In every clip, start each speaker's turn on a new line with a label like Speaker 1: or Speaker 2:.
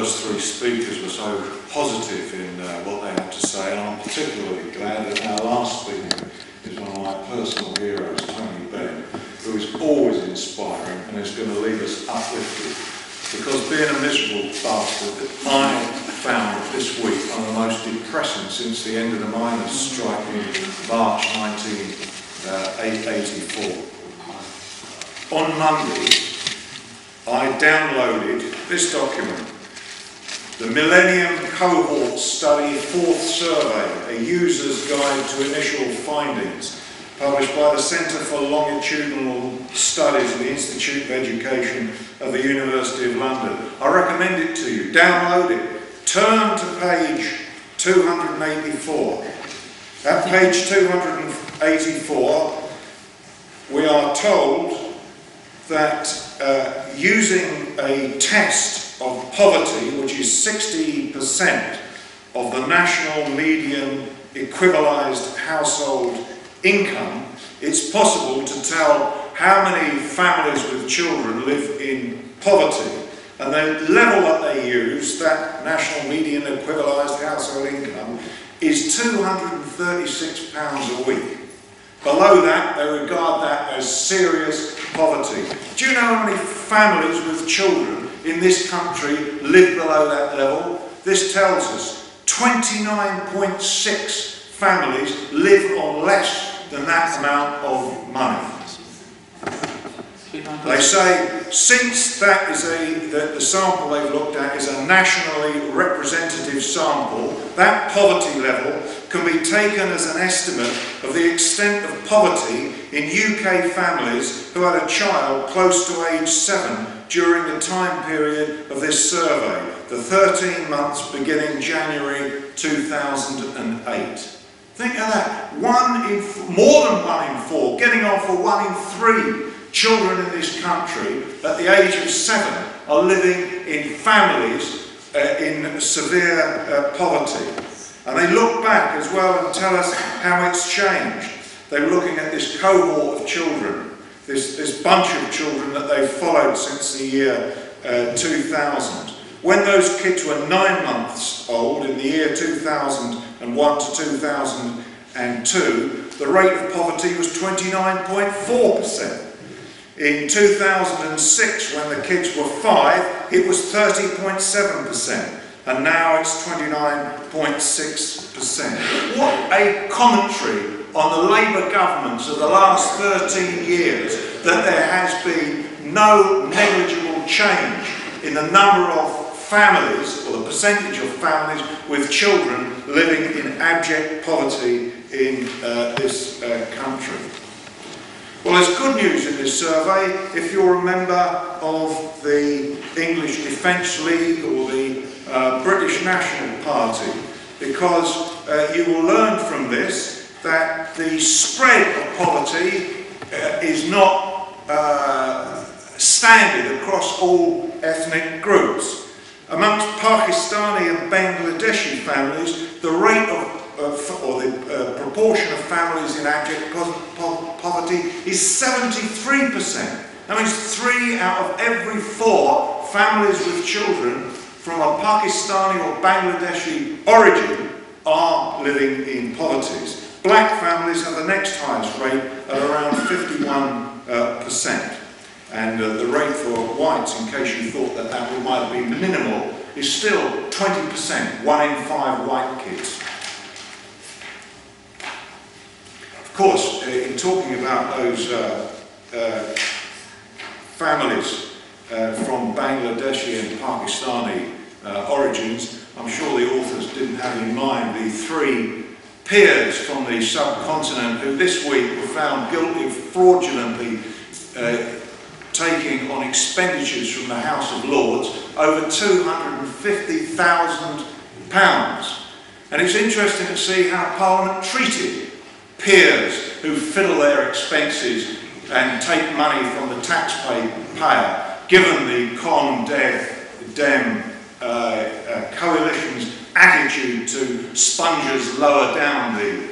Speaker 1: first three speakers were so positive in what they had to say, and I'm particularly glad that our last speaker is one of my personal heroes, Tony Benn, who is always inspiring and is going to leave us uplifted. Because being a miserable bastard, I found this week one of the most depressing since the end of the miners' strike in March 1984. On Monday, I downloaded this document, the Millennium Cohort Study 4th Survey, a user's guide to initial findings, published by the Centre for Longitudinal Studies at the Institute of Education of the University of London. I recommend it to you. Download it. Turn to page 284. At page 284, we are told that using a test of poverty, which is 60% of the national median equivalised household income, it's possible to tell how many families with children live in poverty. And the level that they use, that national median equivalised household income, is £236 a week. Below that, they regard that as serious poverty. Do you know how many families with children in this country live below that level? This tells us 29.6 families live on less than that amount of money. They say, since that is the sample they've looked at is a nationally representative sample, that poverty level can be taken as an estimate of the extent of poverty in UK families who had a child close to age 7 during the time period of this survey, the 13 months beginning January 2008. Think of that. More than 1 in 4, getting on for 1 in 3 children in this country at the age of 7 are living in families in severe poverty. And they look back as well and tell us how it's changed. They're looking at this cohort of children, this bunch of children that they've followed since the year 2000. When those kids were 9 months old in the year 2001 to 2002, the rate of poverty was 29.4%. In 2006, when the kids were 5, it was 30.7%, and now it's 29.6%. What a commentary on the Labour governments of the last 13 years, that there has been no negligible change in the number of families, or the percentage of families with children living in abject poverty in this country. Well, there's good news in this survey if you're a member of the English Defence League or the British National Party, because you will learn from this that the spread of poverty is not standard across all ethnic groups. Amongst Pakistani and Bangladeshi families, the rate of the proportion of families in abject poverty is 73%. That means 3 out of every 4 families with children from a Pakistani or Bangladeshi origin are living in poverty. Black families have the next highest rate at around 51%. And the rate for whites, in case you thought that that might be minimal, is still 20%, 1 in 5 white kids. Of course, in talking about those families from Bangladeshi and Pakistani origins, I'm sure the authors didn't have in mind the 3 peers from the subcontinent who this week were found guilty of fraudulently taking on expenditures from the House of Lords over £250,000. And it's interesting to see how Parliament treated peers who fiddle their expenses and take money from the taxpayer, given the Dem coalition's attitude to spongers lower down the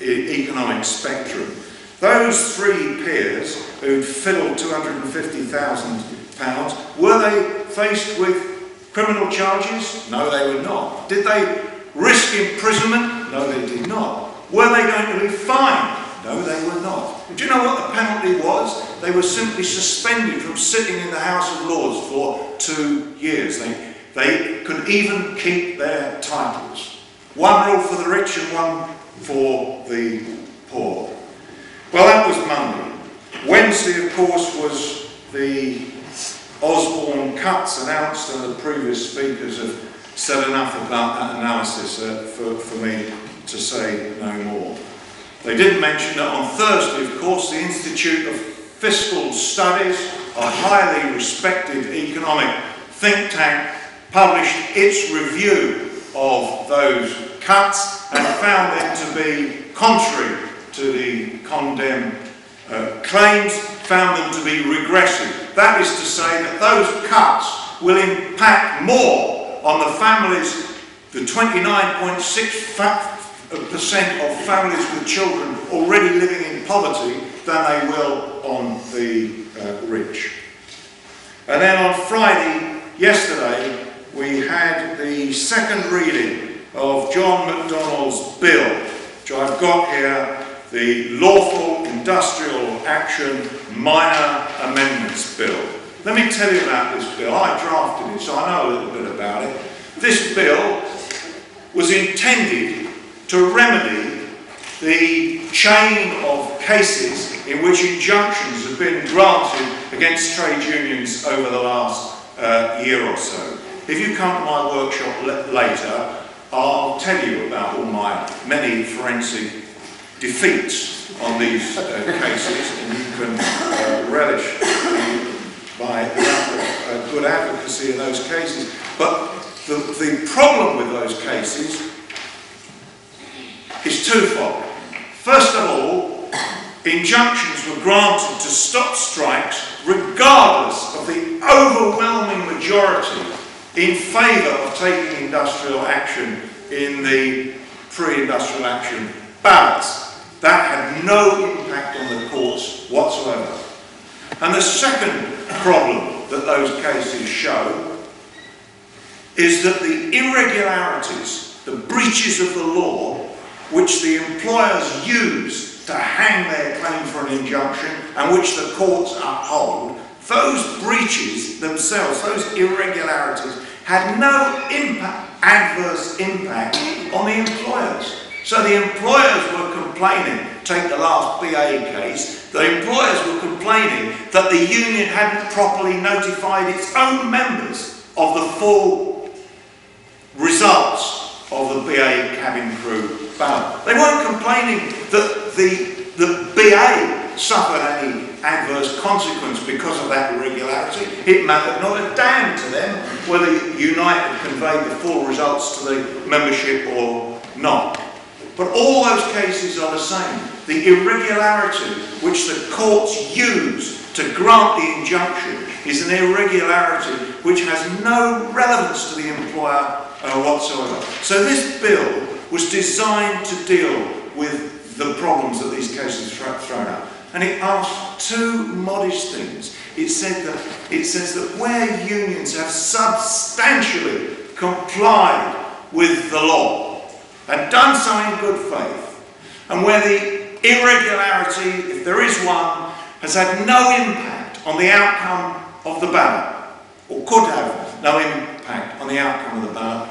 Speaker 1: economic spectrum. Those 3 peers who'd fiddled £250,000, were they faced with criminal charges? No, they were not. Did they risk imprisonment? No, they did not. Were they going to be fined? No, they were not. Do you know what the penalty was? They were simply suspended from sitting in the House of Lords for 2 years. They could even keep their titles. One rule for the rich and one for the poor. Well, that was Monday. Wednesday, of course, was the Osborne cuts announced, and the previous speakers have said enough about that analysis for me to say no more. They didn't mention that on Thursday, of course, the Institute of Fiscal Studies, a highly respected economic think tank, published its review of those cuts and found them to be contrary to the condemned claims, found them to be regressive. That is to say that those cuts will impact more on the families, the 29.6% of families with children already living in poverty, than they will on the rich. And then on Friday, yesterday, we had the second reading of John McDonnell's bill, which I've got here, the Lawful Industrial Action Minor Amendments Bill. Let me tell you about this bill. I drafted it, so I know a little bit about it. This bill was intended to remedy the chain of cases in which injunctions have been granted against trade unions over the last year or so. If you come to my workshop later, I'll tell you about all my many forensic defeats on these cases, and you can relish my good advocacy in those cases. But the problem with those cases is twofold. First of all, injunctions were granted to stop strikes regardless of the overwhelming majority in favour of taking industrial action in the pre-industrial action ballots. That had no impact on the courts whatsoever. And the second problem that those cases show is that the irregularities, the breaches of the law, which the employers use to hang their claim for an injunction and which the courts uphold, those breaches themselves, those irregularities, had no adverse impact on the employers. So the employers were complaining, take the last BA case, the employers were complaining that the union hadn't properly notified its own members of the full results of the BA cabin crew ballot. They weren't complaining that the BA suffered any adverse consequence because of that irregularity. It mattered not a damn to them whether Unite had conveyed the full results to the membership or not. But all those cases are the same. The irregularity which the courts use to grant the injunction is an irregularity which has no relevance to the employer whatsoever. So this bill was designed to deal with the problems that these cases thrown up. And it asked two modest things. It says that where unions have substantially complied with the law and done so in good faith, and where the irregularity, if there is one, has had no impact on the outcome of the ballot, or could have no impact on the outcome of the ballot,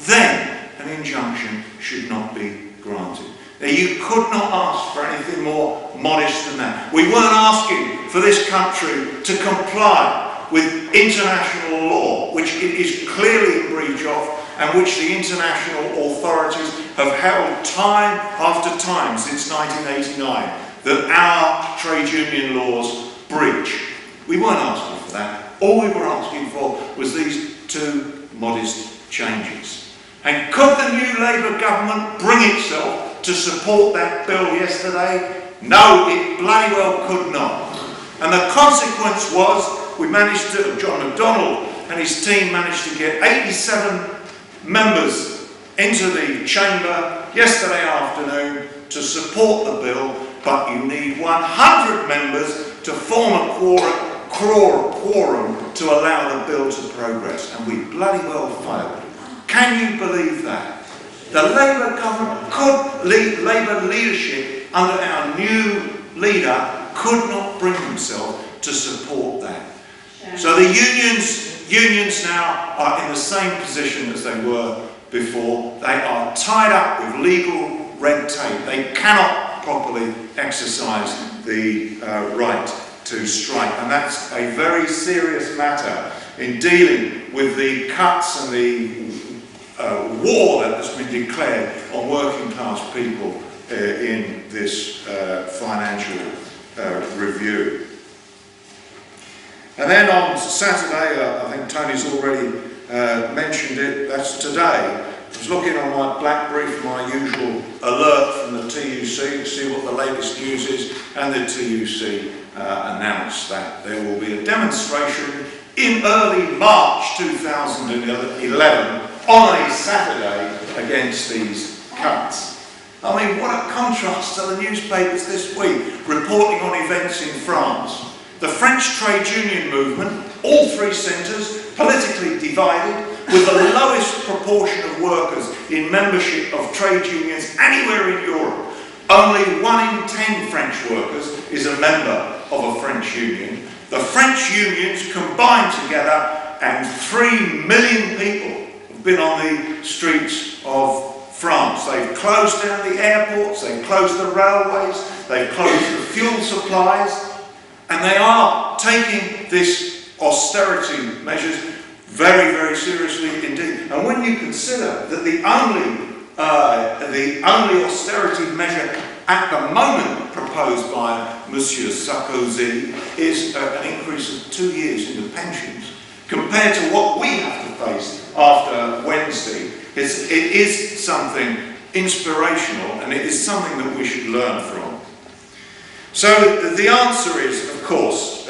Speaker 1: then an injunction should not be granted. Now, you could not ask for anything more modest than that. We weren't asking for this country to comply with international law, which it is clearly in breach of, and which the international authorities have held time after time since 1989 that our trade union laws breach. We weren't asking for that. All we were asking for was these two modest changes. And could the new Labour government bring itself to support that bill yesterday? No, it bloody well could not. And the consequence was John McDonnell and his team managed to get 87 members into the chamber yesterday afternoon to support the bill, but you need 100 members to form a quorum to allow the bill to progress, and we bloody well failed. Can you believe that? The Labour government Labour leadership under our new leader could not bring themselves to support that. So the unions now are in the same position as they were before. They are tied up with legal red tape. They cannot properly exercise the right to strike, and that's a very serious matter in dealing with the cuts and the war that has been declared on working class people in this financial review. And then on Saturday, I think Tony's already mentioned it, that's today, I was looking on my BlackBerry for my usual alert from the TUC to see what the latest news is, and the TUC announced that there will be a demonstration in early March 2011 on a Saturday against these cuts. I mean, what a contrast to the newspapers this week reporting on events in France. The French trade union movement, all three centres, politically divided, with the lowest proportion of workers in membership of trade unions anywhere in Europe. Only 1 in 10 French workers is a member of a French union. The French unions combined together, and 3 million people have been on the streets of France. They've closed down the airports, they've closed the railways, they've closed the fuel supplies, and they are taking this austerity measures very, very seriously indeed. And when you consider that the only austerity measure at the moment proposed by Monsieur Sarkozy is an increase of 2 years in the pensions, compared to what we have to face after Wednesday, it is something inspirational, and it is something that we should learn from. So the answer is, of course,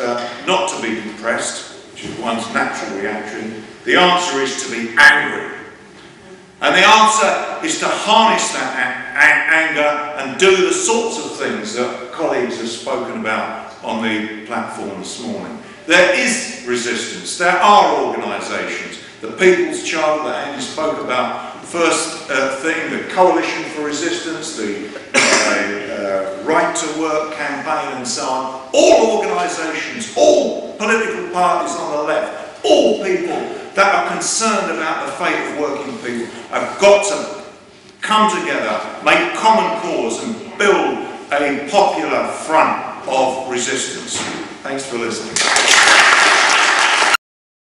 Speaker 1: not to be depressed, which is one's natural reaction. The answer is to be angry. And the answer is to harness that anger and do the sorts of things that colleagues have spoken about on the platform this morning. There is resistance. There are organisations. The People's Charter that Hendy spoke about, first thing, the Coalition for Resistance, the Right to Work campaign and so on. All organisations, all political parties on the left, all people that are concerned about the fate of working people have got to come together, make common cause and build a popular front of resistance. Thanks for listening.